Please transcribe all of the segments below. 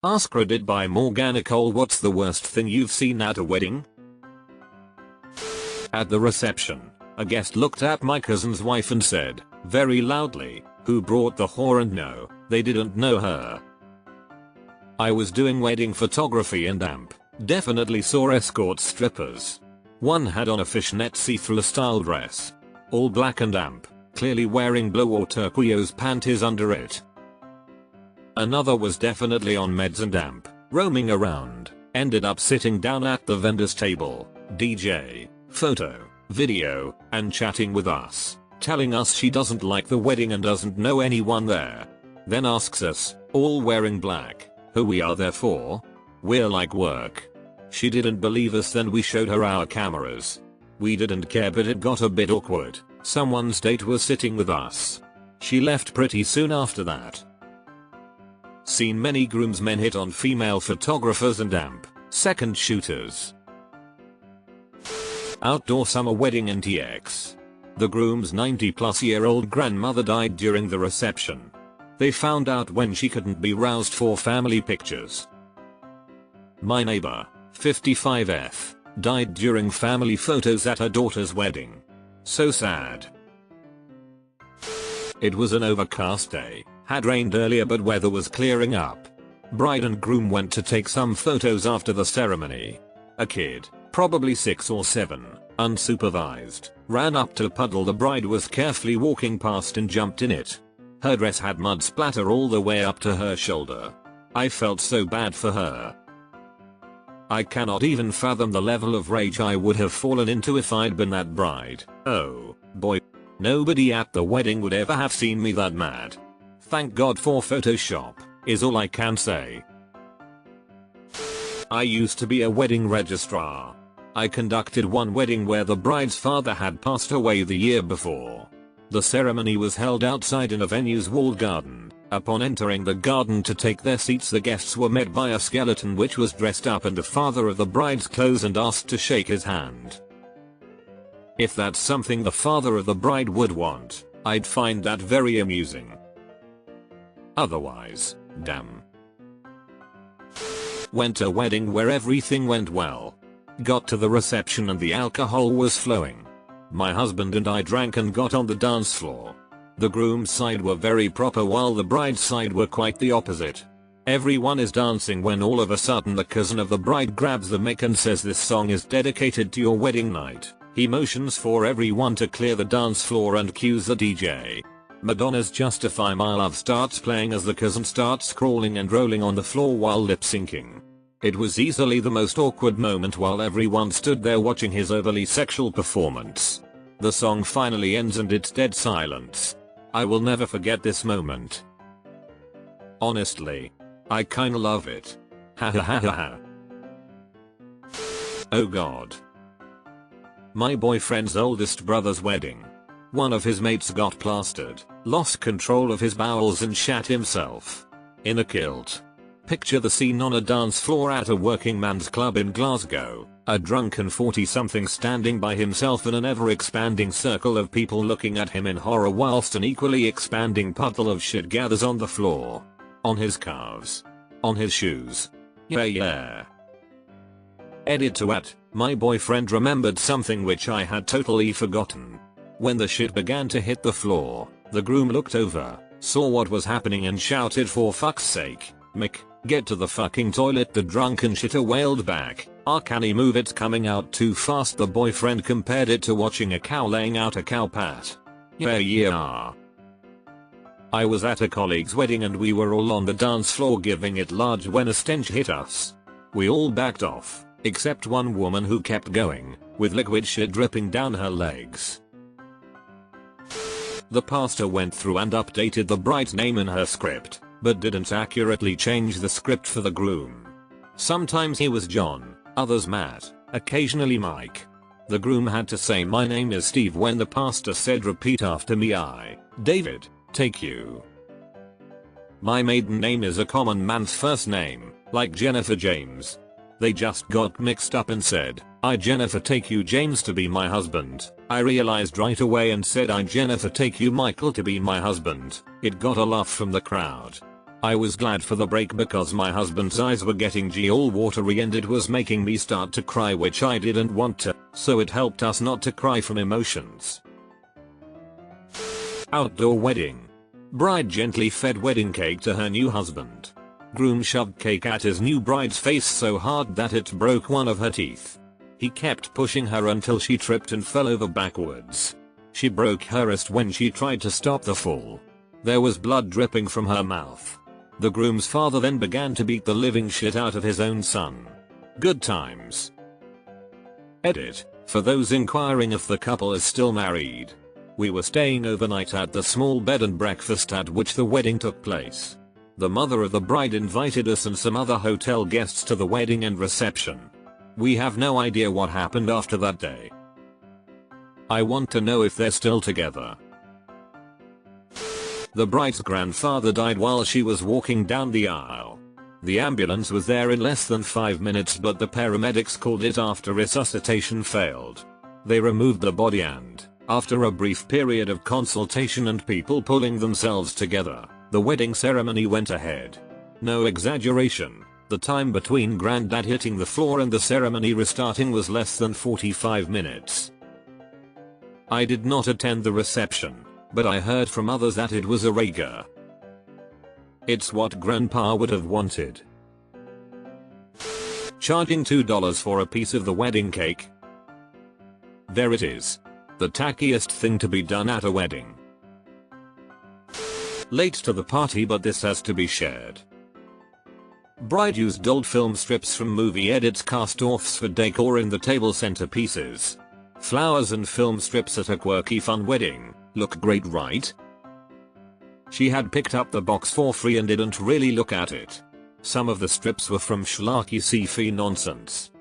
Ask Reddit by Morgan Nicole. What's the worst thing you've seen at a wedding? At the reception, a guest looked at my cousin's wife and said, very loudly, "Who brought the whore?" And no, they didn't know her. I was doing wedding photography and definitely saw escort strippers. One had on a fishnet see-through style dress. All black and clearly wearing blue or turquoise panties under it. Another was definitely on meds and roaming around, ended up sitting down at the vendor's table, DJ, photo, video, and chatting with us, telling us she doesn't like the wedding and doesn't know anyone there. Then asks us, all wearing black, who we are there for. We're like, work. She didn't believe us, then we showed her our cameras. We didn't care, but it got a bit awkward. Someone's date was sitting with us. She left pretty soon after that. Seen many groomsmen hit on female photographers and second shooters. Outdoor summer wedding in TX. The groom's 90-plus-year-old grandmother died during the reception. They found out when she couldn't be roused for family pictures. My neighbor, 55F, died during family photos at her daughter's wedding. So sad. It was an overcast day, had rained earlier but weather was clearing up. Bride and groom went to take some photos after the ceremony. A kid, probably 6 or 7, unsupervised, ran up to a puddle the bride was carefully walking past and jumped in it. Her dress had mud splatter all the way up to her shoulder. I felt so bad for her. I cannot even fathom the level of rage I would have fallen into if I'd been that bride. Oh, boy. Nobody at the wedding would ever have seen me that mad. Thank God for Photoshop, is all I can say. I used to be a wedding registrar. I conducted one wedding where the bride's father had passed away the year before. The ceremony was held outside in a venue's walled garden. Upon entering the garden to take their seats, the guests were met by a skeleton which was dressed up in the father of the bride's clothes and asked to shake his hand. If that's something the father of the bride would want, I'd find that very amusing. Otherwise, damn. Went to a wedding where everything went well. Got to the reception and the alcohol was flowing. My husband and I drank and got on the dance floor. The groom's side were very proper while the bride's side were quite the opposite. Everyone is dancing when all of a sudden the cousin of the bride grabs the mic and says, "This song is dedicated to your wedding night." He motions for everyone to clear the dance floor and cues the DJ. Madonna's Justify My Love starts playing as the cousin starts crawling and rolling on the floor while lip syncing. It was easily the most awkward moment while everyone stood there watching his overly sexual performance. The song finally ends and it's dead silence. I will never forget this moment. Honestly, I kinda love it. Ha ha ha ha ha. Oh god. My boyfriend's oldest brother's wedding. One of his mates got plastered, lost control of his bowels and shat himself. In a kilt. Picture the scene on a dance floor at a working man's club in Glasgow, a drunken 40-something standing by himself in an ever-expanding circle of people looking at him in horror whilst an equally expanding puddle of shit gathers on the floor. On his calves. On his shoes. Yeah. Edit to at, my boyfriend remembered something which I had totally forgotten. When the shit began to hit the floor, the groom looked over, saw what was happening and shouted, "For fuck's sake, Mick, get to the fucking toilet." The drunken shitter wailed back, "Can he move? It's coming out too fast." The boyfriend compared it to watching a cow laying out a cow pat. Yeah. I was at a colleague's wedding and we were all on the dance floor giving it large when a stench hit us. We all backed off, except one woman who kept going, with liquid shit dripping down her legs. The pastor went through and updated the bride's name in her script, but didn't accurately change the script for the groom. Sometimes he was John, others Matt, occasionally Mike. The groom had to say, "My name is Steve," when the pastor said, "Repeat after me. I, David, take you." My maiden name is a common man's first name, like Jennifer James. They just got mixed up and said, "I Jennifer take you James to be my husband." I realized right away and said, "I Jennifer take you Michael to be my husband." It got a laugh from the crowd. I was glad for the break because my husband's eyes were getting all watery and it was making me start to cry, which I didn't want to, so it helped us not to cry from emotions. Outdoor wedding. Bride gently fed wedding cake to her new husband. Groom shoved cake at his new bride's face so hard that it broke one of her teeth. He kept pushing her until she tripped and fell over backwards. She broke her wrist when she tried to stop the fall. There was blood dripping from her mouth. The groom's father then began to beat the living shit out of his own son. Good times. Edit. For those inquiring if the couple is still married. We were staying overnight at the small bed and breakfast at which the wedding took place. The mother of the bride invited us and some other hotel guests to the wedding and reception. We have no idea what happened after that day. I want to know if they're still together. The bride's grandfather died while she was walking down the aisle. The ambulance was there in less than 5 minutes, but the paramedics called it after resuscitation failed. They removed the body and, after a brief period of consultation and people pulling themselves together, the wedding ceremony went ahead. No exaggeration, the time between granddad hitting the floor and the ceremony restarting was less than 45 minutes. I did not attend the reception, but I heard from others that it was a rager. It's what grandpa would have wanted. Charging $2 for a piece of the wedding cake. There it is. The tackiest thing to be done at a wedding. Late to the party, but this has to be shared. Bride used old film strips from movie edits cast-offs for decor in the table centerpieces. Flowers and film strips at a quirky fun wedding. Look great, right? She had picked up the box for free and didn't really look at it. Some of the strips were from schlocky sci-fi nonsense.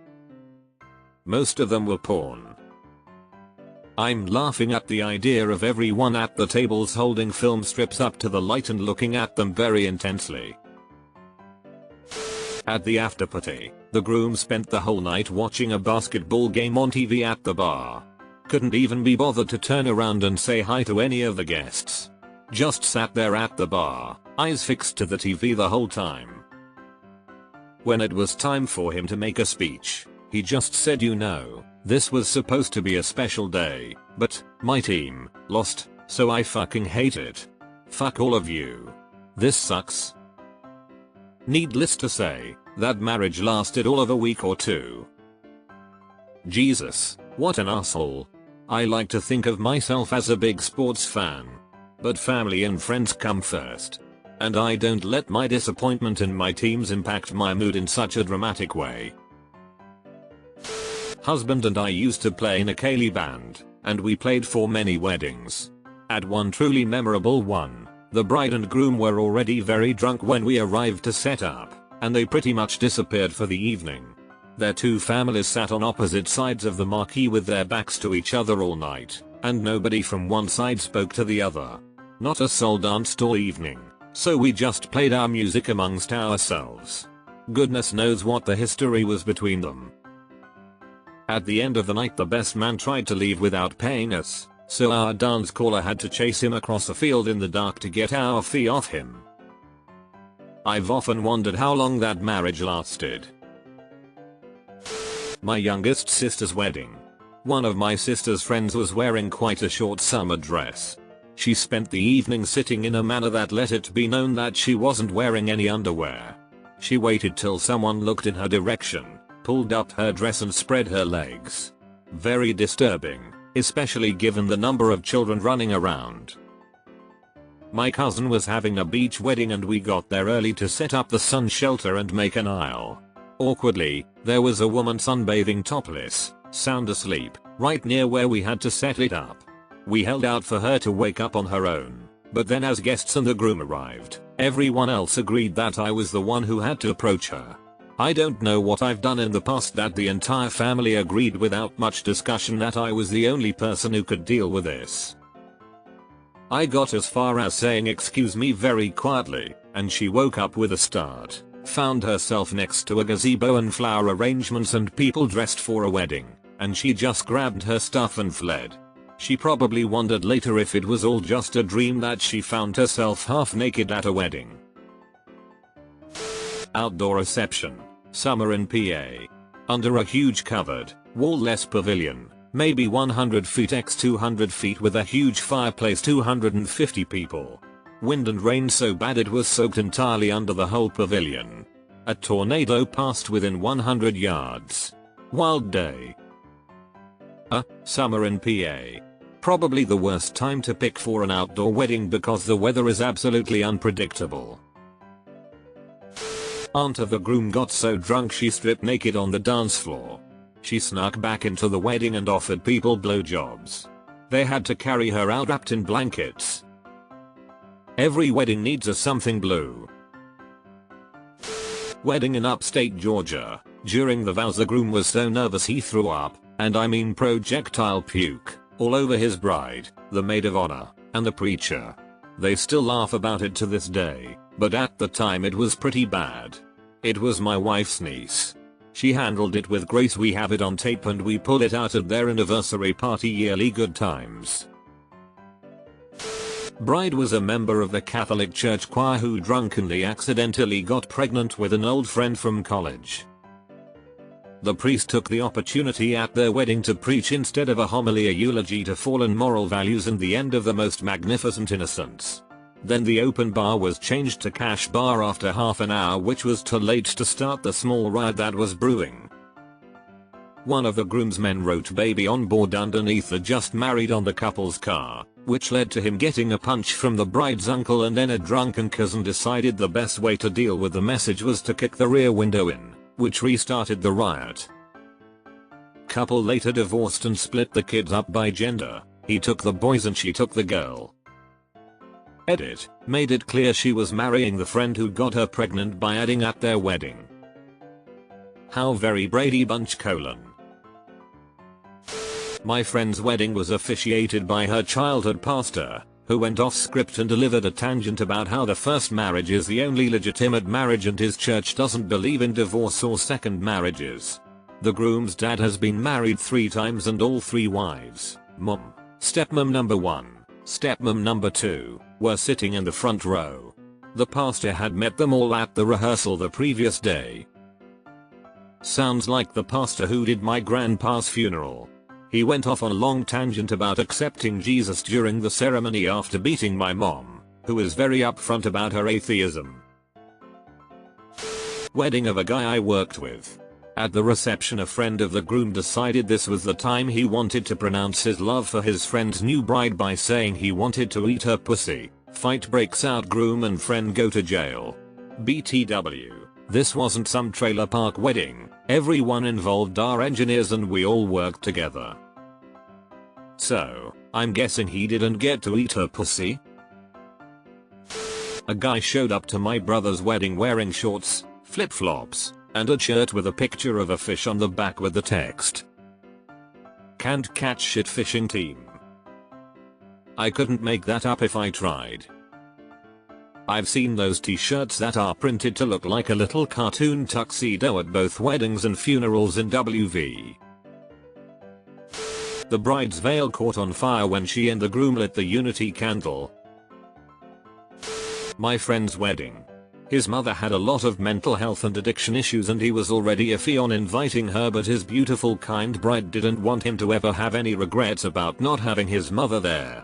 Most of them were porn. I'm laughing at the idea of everyone at the tables holding film strips up to the light and looking at them very intensely. At the after party, the groom spent the whole night watching a basketball game on TV at the bar. Couldn't even be bothered to turn around and say hi to any of the guests. Just sat there at the bar, eyes fixed to the TV the whole time. When it was time for him to make a speech, he just said, "You know, this was supposed to be a special day, but my team lost, so I fucking hate it. Fuck all of you. This sucks." Needless to say, that marriage lasted all of a week or two. Jesus, what an asshole. I like to think of myself as a big sports fan. But family and friends come first. And I don't let my disappointment in my teams impact my mood in such a dramatic way. Husband and I used to play in a Kali band, and we played for many weddings. At one truly memorable one, the bride and groom were already very drunk when we arrived to set up, and they pretty much disappeared for the evening. Their two families sat on opposite sides of the marquee with their backs to each other all night, and nobody from one side spoke to the other. Not a soul danced all evening, so we just played our music amongst ourselves. Goodness knows what the history was between them. At the end of the night, the best man tried to leave without paying us, so our dance caller had to chase him across a field in the dark to get our fee off him. I've often wondered how long that marriage lasted. My youngest sister's wedding. One of my sister's friends was wearing quite a short summer dress. She spent the evening sitting in a manner that let it be known that she wasn't wearing any underwear. She waited till someone looked in her direction, pulled up her dress and spread her legs. Very disturbing, especially given the number of children running around. My cousin was having a beach wedding and we got there early to set up the sun shelter and make an aisle. Awkwardly, there was a woman sunbathing topless, sound asleep, right near where we had to set it up. We held out for her to wake up on her own, but then as guests and the groom arrived, everyone else agreed that I was the one who had to approach her. I don't know what I've done in the past that the entire family agreed without much discussion that I was the only person who could deal with this. I got as far as saying "excuse me" very quietly, and she woke up with a start. Found herself next to a gazebo and flower arrangements and people dressed for a wedding, and she just grabbed her stuff and fled. She probably wondered later if it was all just a dream that she found herself half naked at a wedding. Outdoor reception. Summer in PA. Under a huge covered, wall-less pavilion, maybe 100 feet x 200 feet with a huge fireplace, 250 people. Wind and rain so bad it was soaked entirely under the whole pavilion. A tornado passed within 100 yards. Wild day. Summer in PA. Probably the worst time to pick for an outdoor wedding because the weather is absolutely unpredictable. Aunt of the groom got so drunk she stripped naked on the dance floor. She snuck back into the wedding and offered people blowjobs. They had to carry her out wrapped in blankets. Every wedding needs a something blue. Wedding in upstate Georgia. During the vows the groom was so nervous he threw up, and I mean projectile puke, all over his bride, the maid of honor, and the preacher. They still laugh about it to this day, but at the time it was pretty bad. It was my wife's niece. She handled it with grace. We have it on tape and we pull it out at their anniversary party yearly. Good times. Bride was a member of the Catholic Church choir who drunkenly accidentally got pregnant with an old friend from college. The priest took the opportunity at their wedding to preach instead of a homily a eulogy to fallen moral values and the end of the most magnificent innocence. Then the open bar was changed to cash bar after half an hour, which was too late to start the small riot that was brewing. One of the groomsmen wrote baby on board underneath the just married on the couple's car, which led to him getting a punch from the bride's uncle, and then a drunken cousin decided the best way to deal with the message was to kick the rear window in, which restarted the riot. Couple later divorced and split the kids up by gender. He took the boys and she took the girl. Edit, made it clear she was marrying the friend who got her pregnant by adding at their wedding. How very Brady Bunch : My friend's wedding was officiated by her childhood pastor, who went off script and delivered a tangent about how the first marriage is the only legitimate marriage and his church doesn't believe in divorce or second marriages. The groom's dad has been married 3 times and all 3 wives, mom, stepmom number 1, stepmom number 2, were sitting in the front row. The pastor had met them all at the rehearsal the previous day. Sounds like the pastor who did my grandpa's funeral. He went off on a long tangent about accepting Jesus during the ceremony after beating my mom, who is very upfront about her atheism. Wedding of a guy I worked with. At the reception, a friend of the groom decided this was the time he wanted to pronounce his love for his friend's new bride by saying he wanted to eat her pussy. Fight breaks out, groom and friend go to jail. BTW. This wasn't some trailer park wedding. Everyone involved are engineers and we all worked together. So, I'm guessing he didn't get to eat her pussy? A guy showed up to my brother's wedding wearing shorts, flip-flops, and a shirt with a picture of a fish on the back with the text, "Can't catch shit fishing team." I couldn't make that up if I tried. I've seen those t-shirts that are printed to look like a little cartoon tuxedo at both weddings and funerals in WV. The bride's veil caught on fire when she and the groom lit the unity candle. My friend's wedding. His mother had a lot of mental health and addiction issues and he was already iffy on inviting her, but his beautiful kind bride didn't want him to ever have any regrets about not having his mother there.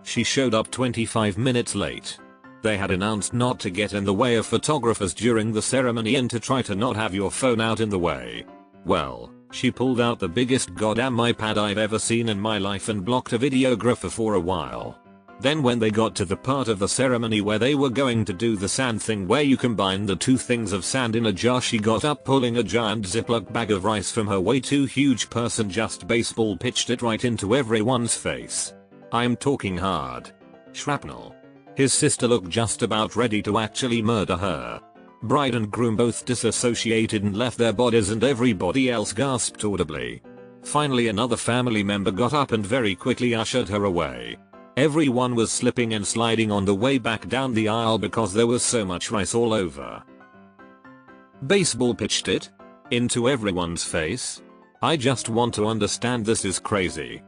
She showed up 25 minutes late. They had announced not to get in the way of photographers during the ceremony and to try to not have your phone out in the way. Well, she pulled out the biggest goddamn iPad I've ever seen in my life and blocked a videographer for a while. Then when they got to the part of the ceremony where they were going to do the sand thing where you combine the 2 things of sand in a jar, she got up pulling a giant Ziploc bag of rice from her way too huge purse and just baseball pitched it right into everyone's face. I'm talking hard. Shrapnel. His sister looked just about ready to actually murder her. Bride and groom both disassociated and left their bodies and everybody else gasped audibly. Finally another family member got up and very quickly ushered her away. Everyone was slipping and sliding on the way back down the aisle because there was so much rice all over. Baseball pitched it? Into everyone's face? I just want to understand, this is crazy.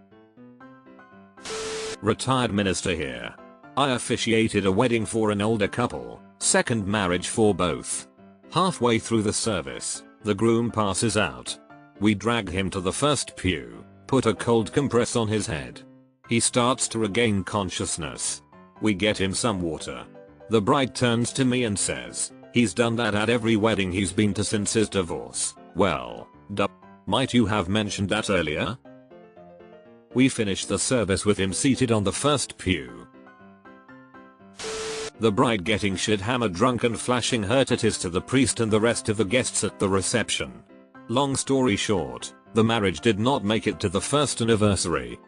Retired minister here. I officiated a wedding for an older couple, Second marriage for both. Halfway through the service, the groom passes out. We drag him to the first pew, put a cold compress on his head. He starts to regain consciousness. We get him some water. The bride turns to me and says, "He's done that at every wedding he's been to since his divorce." Well, might you have mentioned that earlier? We finish the service with him seated on the first pew. The bride getting shit hammered drunk and flashing her titties to the priest and the rest of the guests at the reception. Long story short, the marriage did not make it to the first anniversary.